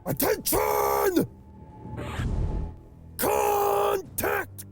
Attention! Contact!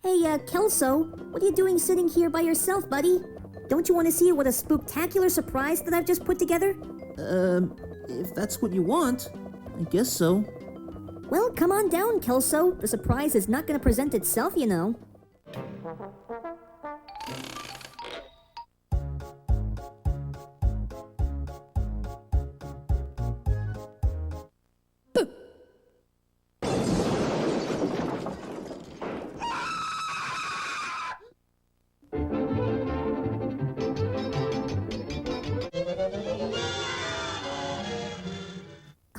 Hey, Kelso, what are you doing sitting here by yourself, buddy? Don't you want to see what a spooktacular surprise that I've just put together? If that's what you want, I guess so. Well, come on down, Kelso. The surprise is not going to present itself, you know.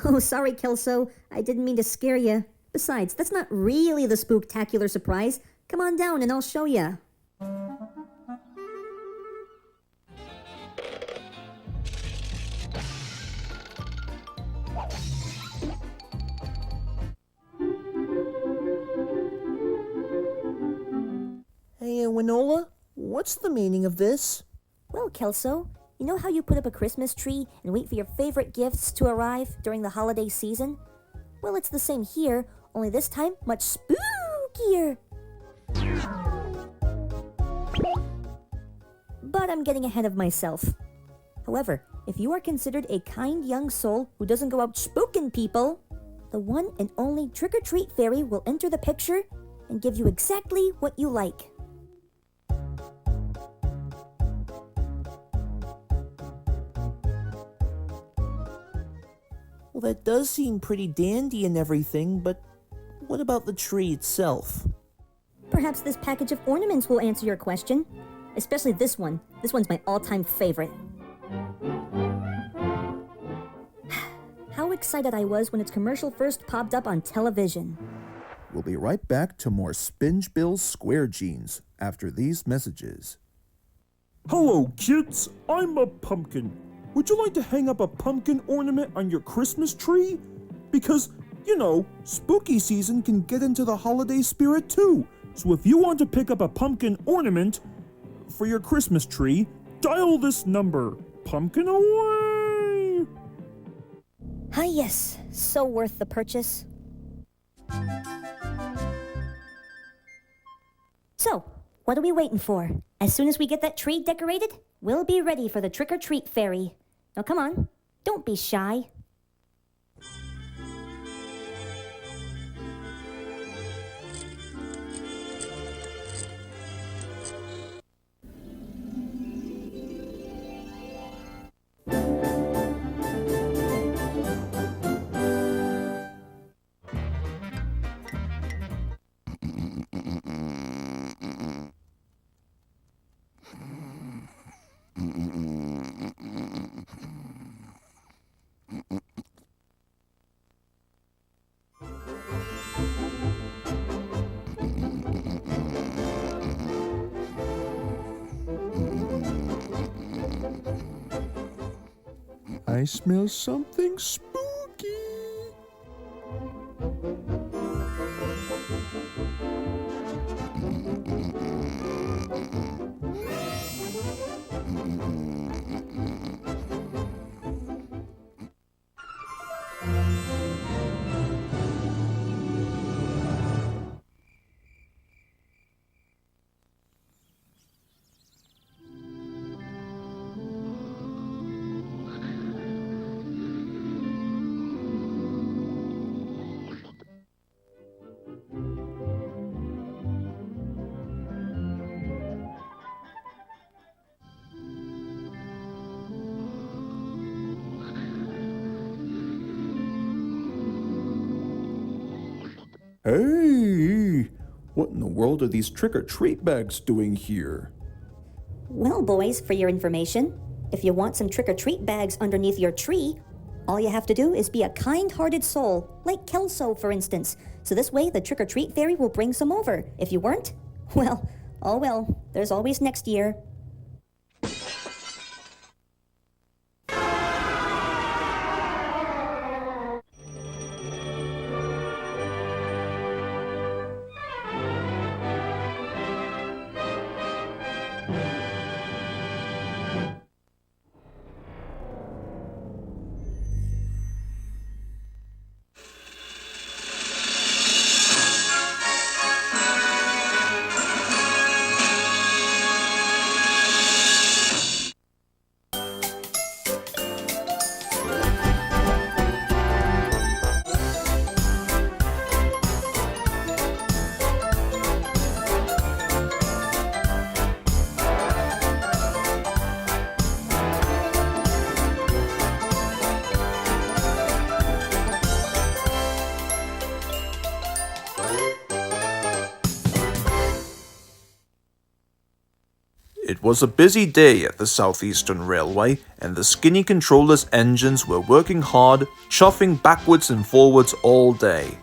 Oh, sorry, Kelso. I didn't mean to scare you. Besides, that's not really the spooktacular surprise. Come on down and I'll show you. Hey, Winola, what's the meaning of this? Well, Kelso, you know how you put up a Christmas tree and wait for your favorite gifts to arrive during the holiday season? Well, it's the same here, only this time much spookier. But I'm getting ahead of myself. However, if you are considered a kind young soul who doesn't go out spooking people, the one and only trick-or-treat fairy will enter the picture and give you exactly what you like. Well, that does seem pretty dandy and everything, but what about the tree itself? Perhaps this package of ornaments will answer your question. Especially this one. This one's my all-time favorite. How excited I was when its commercial first popped up on television. We'll be right back to more Spinge Bill's Square Jeans after these messages. Hello, kids. I'm a pumpkin. Would you like to hang up a pumpkin ornament on your Christmas tree? Because, you know, spooky season can get into the holiday spirit too. So if you want to pick up a pumpkin ornament for your Christmas tree, dial this number. Pumpkin away! Ah, yes. So worth the purchase. So, what are we waiting for? As soon as we get that tree decorated, we'll be ready for the trick-or-treat fairy. Now come on, don't be shy. I smell something spooky. Hey! What in the world are these trick-or-treat bags doing here? Well, boys, for your information, If you want some trick-or-treat bags underneath your tree, all you have to do is be a kind-hearted soul, like Kelso, for instance. So this way, the trick-or-treat fairy will bring some over. If you weren't, well, oh well, there's always next year. It was a busy day at the Southeastern Railway, and the Skinny Controller's engines were working hard, chuffing backwards and forwards all day.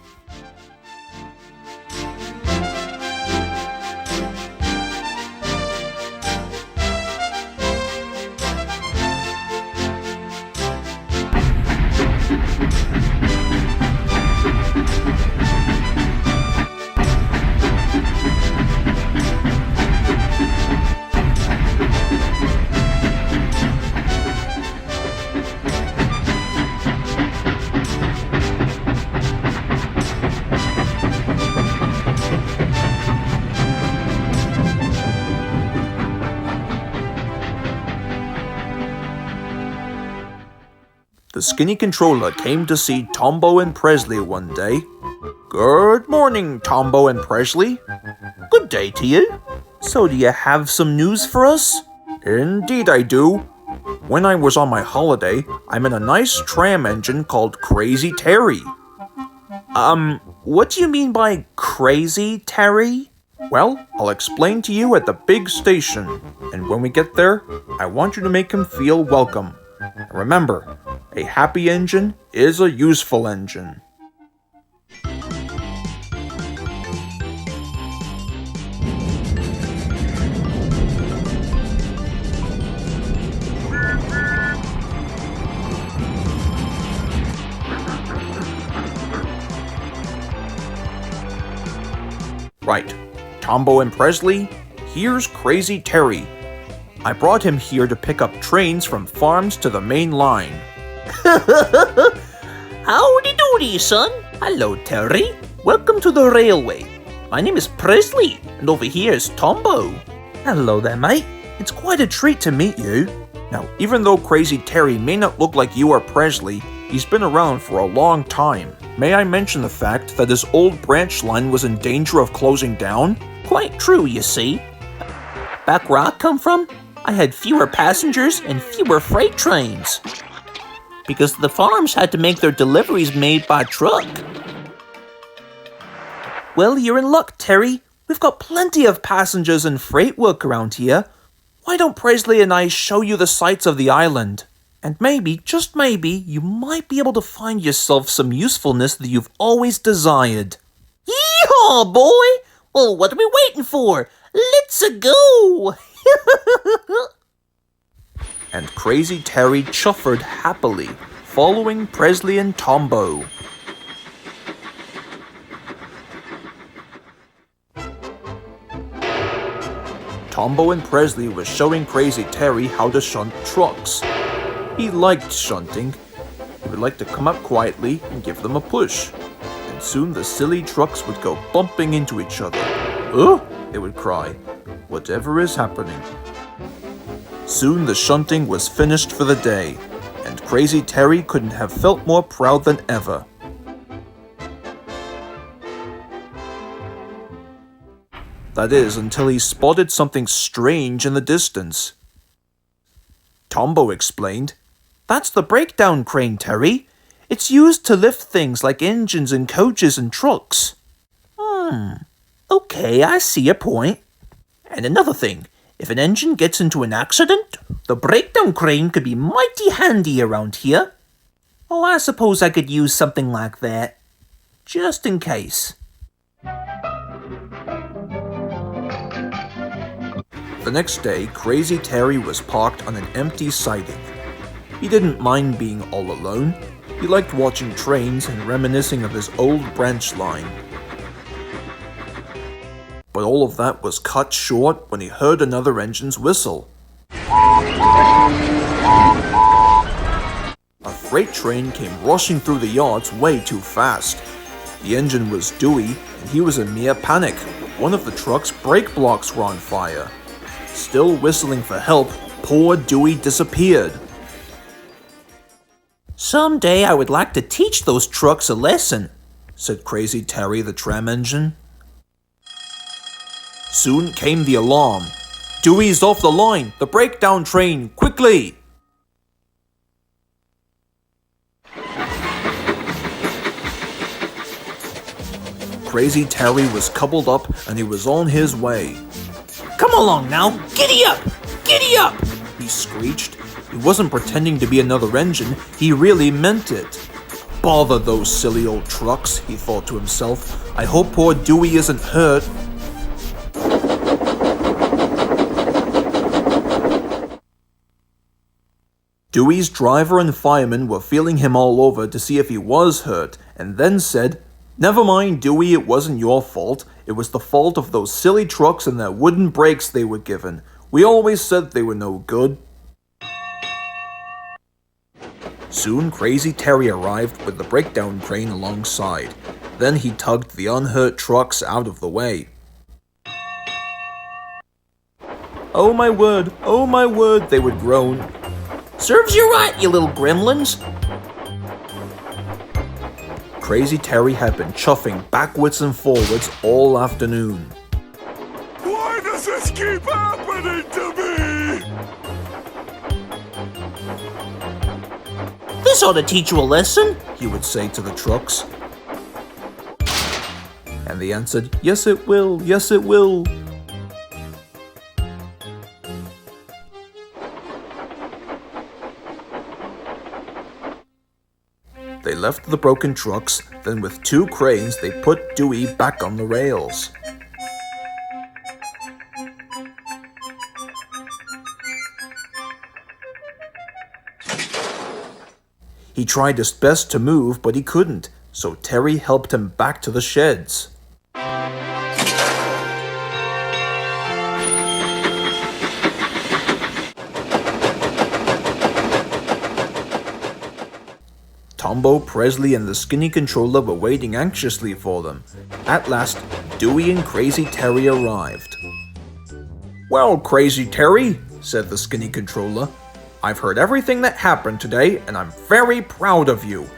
The Skinny Controller came to see Tombo and Presley one day. "Good morning, Tombo and Presley." "Good day to you. So do you have some news for us?" "Indeed I do. When I was on my holiday, I'm in a nice tram engine called Crazy Terry." What do you mean by Crazy Terry?" "Well, I'll explain to you at the big station, and when we get there, I want you to make him feel welcome. And remember, a happy engine is a useful engine." Right, Tombo and Presley, here's Crazy Terry. I brought him here to pick up trains from farms to the main line. Howdy doody, son. Hello, Terry. Welcome to the railway. My name is Presley, and over here is Tombo. Hello there, mate. It's quite a treat to meet you. Now, even though Crazy Terry may not look like you or Presley, he's been around for a long time. May I mention the fact that his old branch line was in danger of closing down? Quite true, you see. Back where I come from, I had fewer passengers and fewer freight trains, because the farms had to make their deliveries made by truck. Well, you're in luck, Terry. We've got plenty of passengers and freight work around here. Why don't Presley and I show you the sights of the island? And maybe, just maybe, you might be able to find yourself some usefulness that you've always desired. Yeehaw, boy! Well, what are we waiting for? Let's go! And Crazy Terry chuffered happily, following Presley and Tombo. Tombo and Presley were showing Crazy Terry how to shunt trucks. He liked shunting. He would like to come up quietly and give them a push. And soon the silly trucks would go bumping into each other. "Ugh!" they would cry. "Whatever is happening?" Soon the shunting was finished for the day, and Crazy Terry couldn't have felt more proud than ever. That is, until he spotted something strange in the distance. Tombo explained, "That's the breakdown crane, Terry. It's used to lift things like engines and coaches and trucks." Okay, I see your point. And another thing, If an engine gets into an accident, the breakdown crane could be mighty handy around here. Oh, I suppose I could use something like that, just in case. The next day, Crazy Terry was parked on an empty siding. He didn't mind being all alone. He liked watching trains and reminiscing of his old branch line. But all of that was cut short when he heard another engine's whistle. A freight train came rushing through the yards way too fast. The engine was Dewey, and he was in near panic. One of the truck's brake blocks were on fire. Still whistling for help, poor Dewey disappeared. Someday I would like to teach those trucks a lesson, said Crazy Terry the tram engine. Soon came the alarm. Dewey's off the line! The breakdown train! Quickly! Crazy Terry was coupled up and he was on his way. Come along now! Giddy up! Giddy up! He screeched. He wasn't pretending to be another engine, he really meant it. Bother those silly old trucks, he thought to himself. I hope poor Dewey isn't hurt. Dewey's driver and fireman were feeling him all over to see if he was hurt, and then said, "Never mind, Dewey, it wasn't your fault. It was the fault of those silly trucks and their wooden brakes they were given. We always said they were no good." Soon Crazy Terry arrived with the breakdown crane alongside. Then he tugged the unhurt trucks out of the way. "Oh my word," they would groan. Serves you right, you little gremlins. Crazy Terry had been chuffing backwards and forwards all afternoon. Why does this keep happening to me? This ought to teach you a lesson, he would say to the trucks. And they answered, "Yes it will, yes it will." They left the broken trucks, then with 2 cranes they put Dewey back on the rails. He tried his best to move, but he couldn't, so Terry helped him back to the sheds. Tombo, Presley, and the skinny controller were waiting anxiously for them. At last, Dewey and Crazy Terry arrived. "Well, Crazy Terry," said the skinny controller, "I've heard everything that happened today, and I'm very proud of you.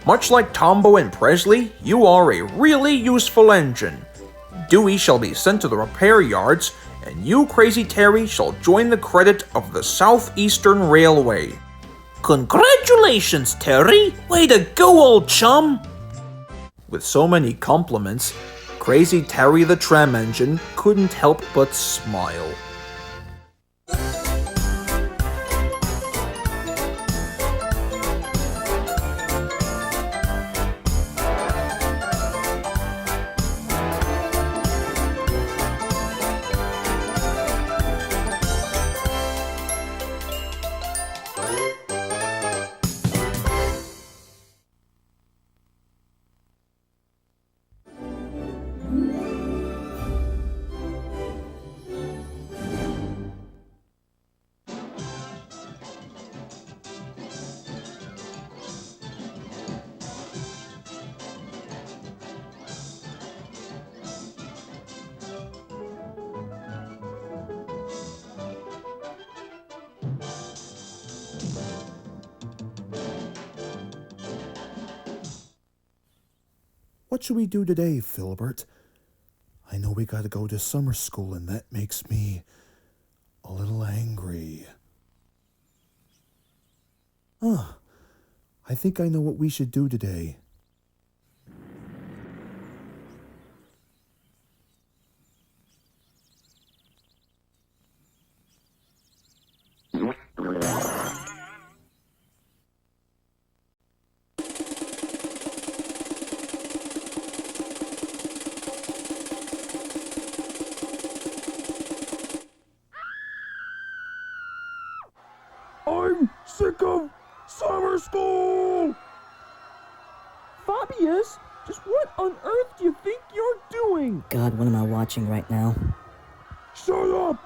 Much like Tombo and Presley, you are a really useful engine. Dewey shall be sent to the repair yards, and you, Crazy Terry, shall join the credit of the Southeastern Railway." Congratulations, Terry! Way to go, old chum! With so many compliments, Crazy Terry the tram engine couldn't help but smile. What should we do today, Filbert? I know we gotta go to summer school, and that makes me a little angry. I think I know what we should do today. Summer school! Fabius, just what on earth do you think you're doing? God, what am I watching right now? Shut up!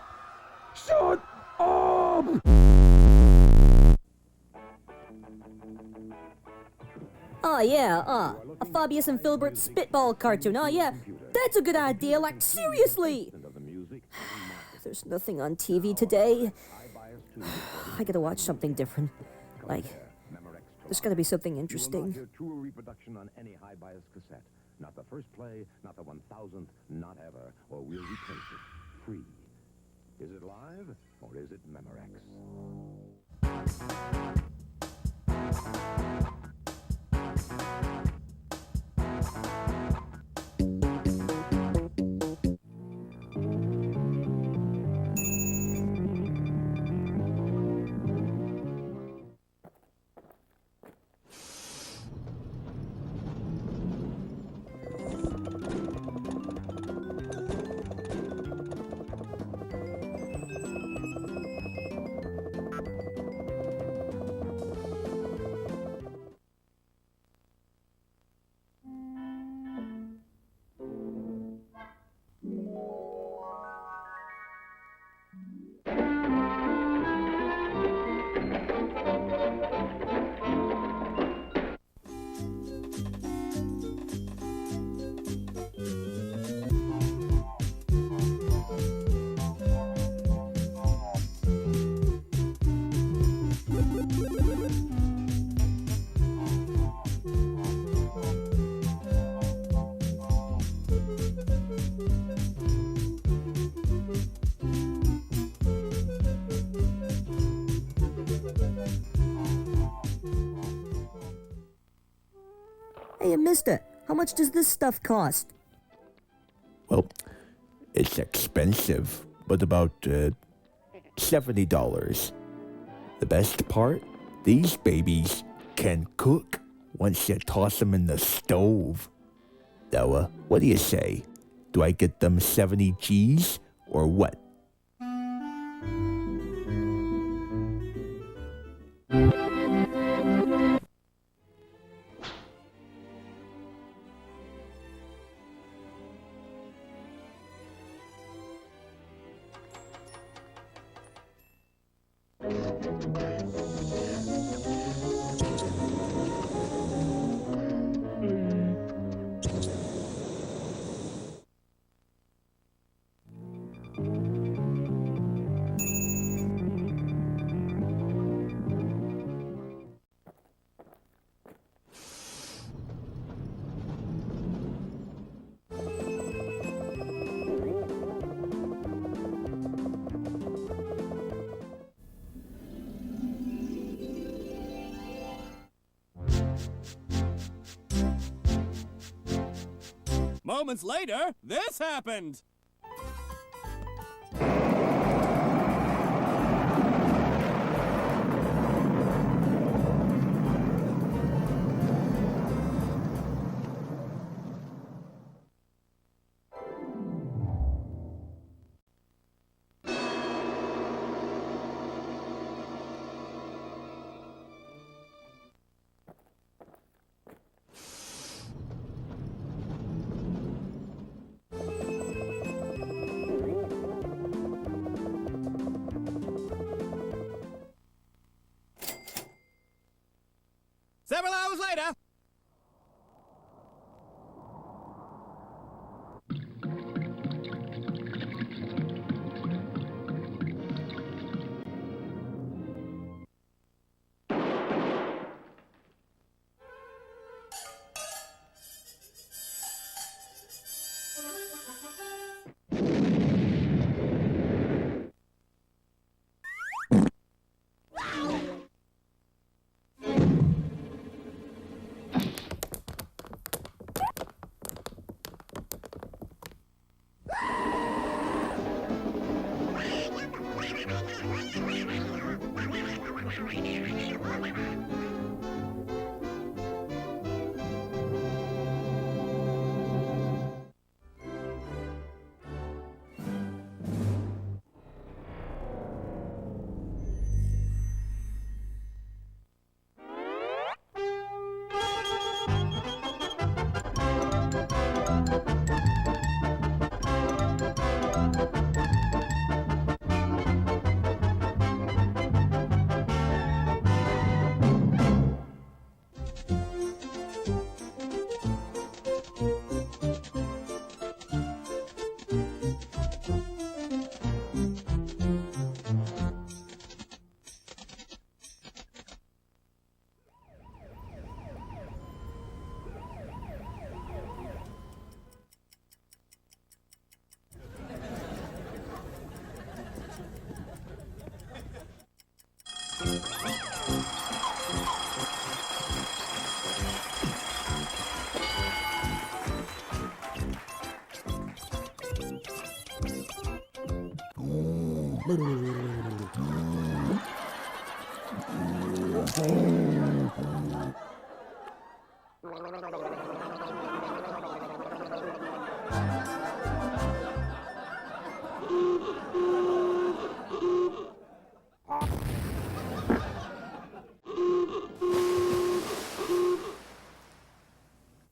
Shut up! Oh, yeah, a Fabius and Filbert spitball cartoon. Oh, yeah, that's a good idea, like, seriously! There's nothing on TV today. I gotta watch something different. Like, there's gotta be something interesting. True reproduction on any high bias cassette. Not the first play, not the 1000th, not ever, or we'll replace it free. Is it live or is it Memorex? Hey, mister, how much does this stuff cost? Well, it's expensive, but about $70. The best part? These babies can cook once you toss them in the stove. Now, what do you say? Do I get them 70 G's or what? Moments later, this happened! Several hours later.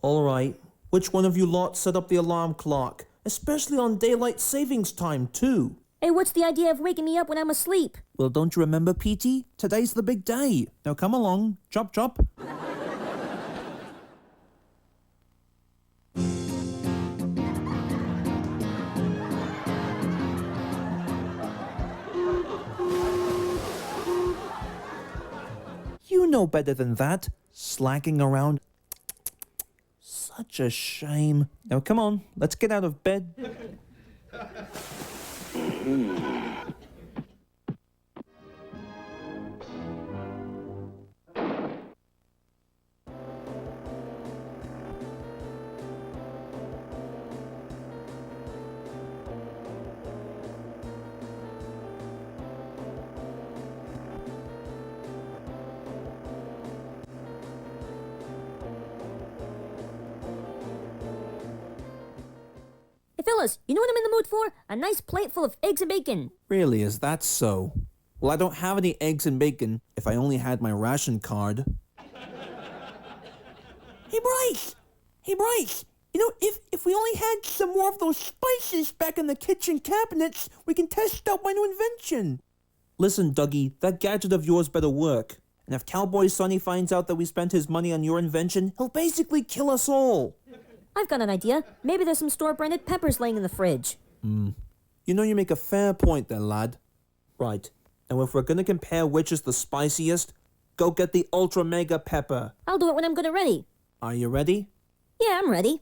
All right, which one of you lot set up the alarm clock? Especially on daylight savings time, too. Hey, what's the idea of waking me up when I'm asleep? Well, don't you remember, Petey? Today's the big day. Now come along. Chop, chop. You know better than that. Slacking around. Such a shame. Now come on, let's get out of bed. Hey, fellas, you know what I'm in the mood for? A nice plate full of eggs and bacon. Really, is that so? Well, I don't have any eggs and bacon if I only had my ration card. Hey, Bryce! Hey, Bryce! You know, if we only had some more of those spices back in the kitchen cabinets, we can test out my new invention. Listen, Dougie, that gadget of yours better work. And if Cowboy Sonny finds out that we spent his money on your invention, he'll basically kill us all. I've got an idea. Maybe there's some store-branded peppers laying in the fridge. You know, you make a fair point there, lad. Right. Now, if we're gonna compare which is the spiciest, go get the Ultra Mega Pepper. I'll do it when I'm good and ready. Are you ready? Yeah, I'm ready.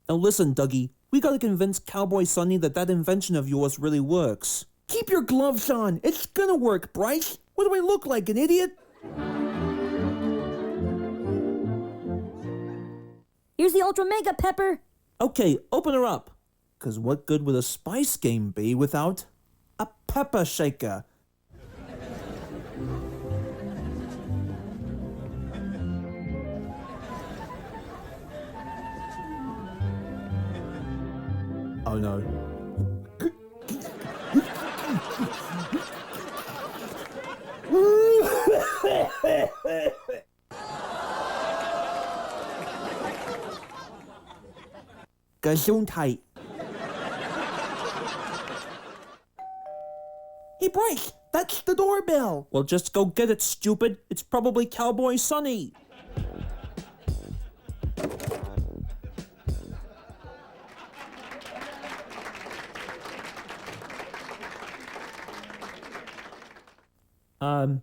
Now listen, Dougie, we gotta convince Cowboy Sonny that that invention of yours really works. Keep your gloves on. It's gonna work, Bryce. What do I look like, an idiot? Here's the Ultra Mega Pepper. Okay, open her up. 'Cause what good would a spice game be without a pepper shaker? Oh no. Gesundheit. Hey, Bryce, that's the doorbell. Well, just go get it, stupid. It's probably Cowboy Sonny.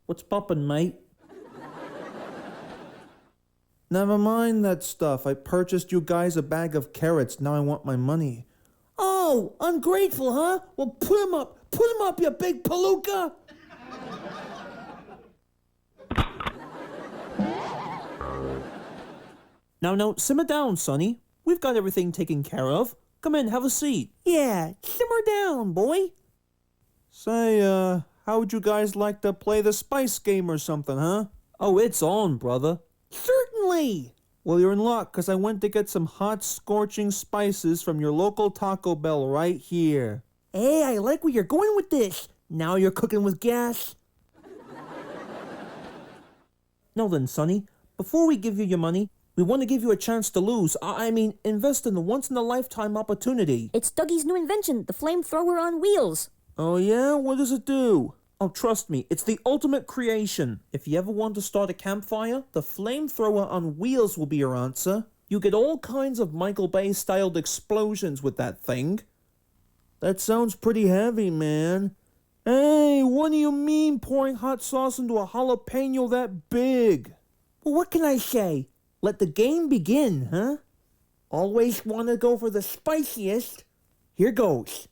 What's poppin', mate? Never mind that stuff. I purchased you guys a bag of carrots. Now I want my money. Oh, ungrateful, huh? Well, put him up. Put him up, you big palooka. Now, simmer down, Sonny. We've got everything taken care of. Come in, have a seat. Yeah, simmer down, boy. Say, how would you guys like to play the spice game or something, huh? Oh, it's on, brother. Certainly. Well, you're in luck, 'cause I went to get some hot, scorching spices from your local Taco Bell right here. Hey, I like where you're going with this. Now you're cooking with gas. Now then, Sonny, before we give you your money, we want to give you a chance to lose. I mean, invest in the once-in-a-lifetime opportunity. It's Dougie's new invention, the flamethrower on wheels. Oh yeah? What does it do? Oh, trust me, it's the ultimate creation. If you ever want to start a campfire, the flamethrower on wheels will be your answer. You get all kinds of Michael Bay-styled explosions with that thing. That sounds pretty heavy, man. Hey, what do you mean pouring hot sauce into a jalapeno that big? Well, what can I say? Let the game begin, huh? Always want to go for the spiciest. Here goes.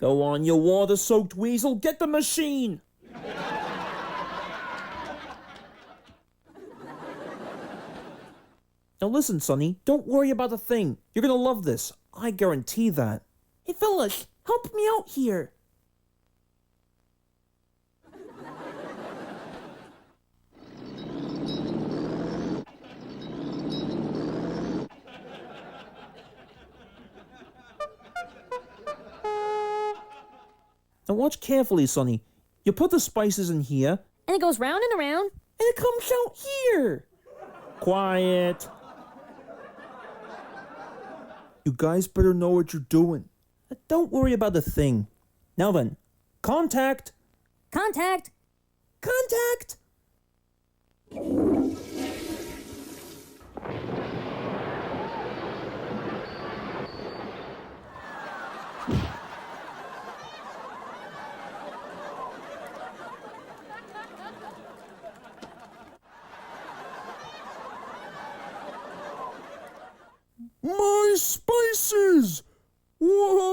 Go on, you water-soaked weasel, get the machine! Now listen, Sonny, don't worry about a thing. You're gonna love this. I guarantee that. Hey fellas, help me out here. Now watch carefully, Sonny. You put the spices in here, And it goes round and around. and it comes out here. Quiet. You guys better know what you're doing. Don't worry about a thing. Now then, contact! Contact! Contact! My spices! Whoa!